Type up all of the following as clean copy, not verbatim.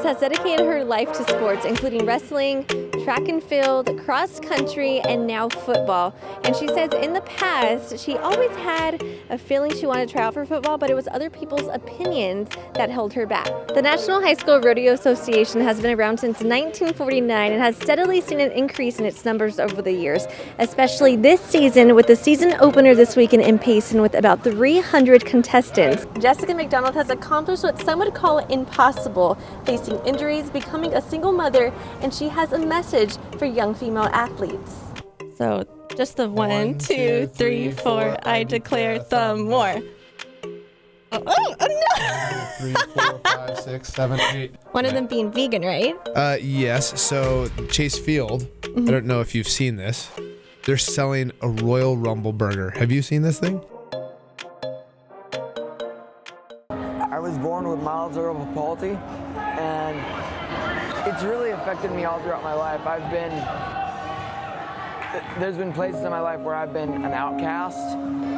has dedicated her life to sports, including wrestling, track and field, cross country, and now football. And she says in the past, she always had a feeling she wanted to try out for football, but it was other people's opinions that held her back. The National High School Rodeo Association has been around since 1949 and has steadily seen an increase in its numbers over the years, especially this season with the season opener this weekend in Payson with about 300 contestants. Jessica McDonald has accomplished what some would call impossible, facing injuries, becoming a single mother, and she has a message for young female athletes. So just the 1, 2, 3, 4, I declare the more. Oh no! 3, 4, 5, 6, 7, 8. One of them being vegan, right? Yes. So Chase Field, I don't know if you've seen this. They're selling a Royal Rumble burger. Have you seen this thing? I was born with mild cerebral palsy, and it's really affected me all throughout my life. There's been places in my life where I've been an outcast,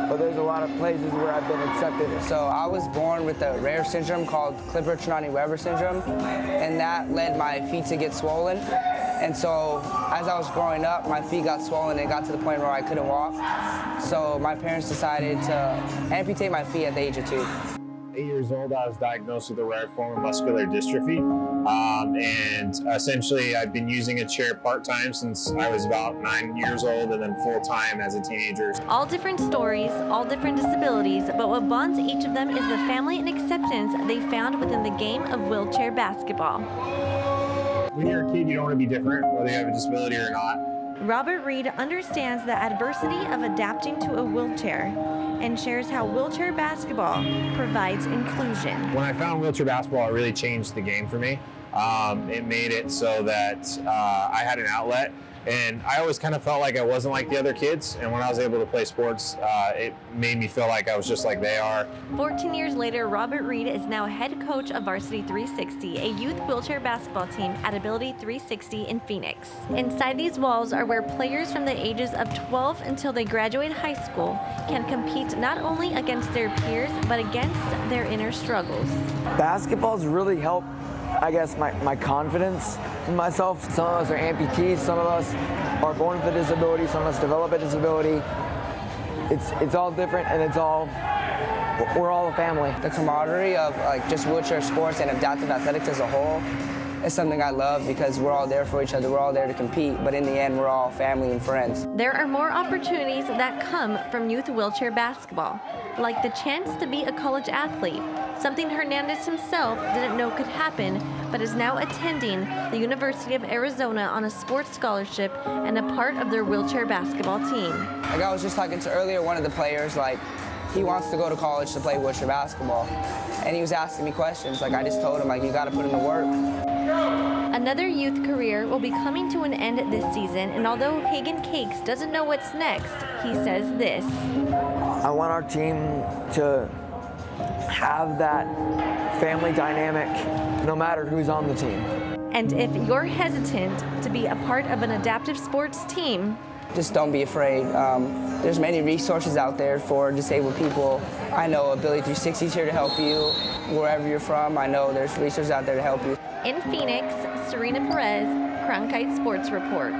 but there's a lot of places where I've been accepted. So I was born with a rare syndrome called Klippert-Trenaunay-Weber syndrome, and that led my feet to get swollen. And so as I was growing up, my feet got swollen and it got to the point where I couldn't walk. So my parents decided to amputate my feet at the age of 2. 8 years old, I was diagnosed with a rare form of muscular dystrophy. And essentially, I've been using a chair part-time since I was about 9 years old and then full-time as a teenager. All different stories, all different disabilities, but what bonds each of them is the family and acceptance they found within the game of wheelchair basketball. When you're a kid, you don't want to be different, whether you have a disability or not. Robert Reed understands the adversity of adapting to a wheelchair and shares how wheelchair basketball provides inclusion. When I found wheelchair basketball, it really changed the game for me. It made it so that I had an outlet, and I always kind of felt like I wasn't like the other kids, and when I was able to play sports, it made me feel like I was just like they are. 14 years later, Robert Reed is now head coach of Varsity 360, a youth wheelchair basketball team at Ability 360 in Phoenix. Inside these walls are where players from the ages of 12 until they graduate high school can compete not only against their peers, but against their inner struggles. Basketball's really helped, I guess, my confidence in myself. Some of us are amputees, some of us are born with a disability, some of us develop a disability. It's all different, and we're all a family. The camaraderie of just wheelchair sports and adaptive athletics as a whole is something I love because we're all there for each other, we're all there to compete, but in the end, we're all family and friends. There are more opportunities that come from youth wheelchair basketball, like the chance to be a college athlete, something Hernandez himself didn't know could happen, but is now attending the University of Arizona on a sports scholarship and a part of their wheelchair basketball team. Like I was just talking to earlier, one of the players, he wants to go to college to play wheelchair basketball, and he was asking me questions. I just told him, you gotta put in the work. Another youth career will be coming to an end this season, and although Hagen Cakes doesn't know what's next, he says this. I want our team to have that family dynamic no matter who's on the team. And if you're hesitant to be a part of an adaptive sports team, just don't be afraid. There's many resources out there for disabled people. I know Ability 360 is here to help you. Wherever you're from, I know there's resources out there to help you. In Phoenix, Serena Perez, Cronkite Sports Report.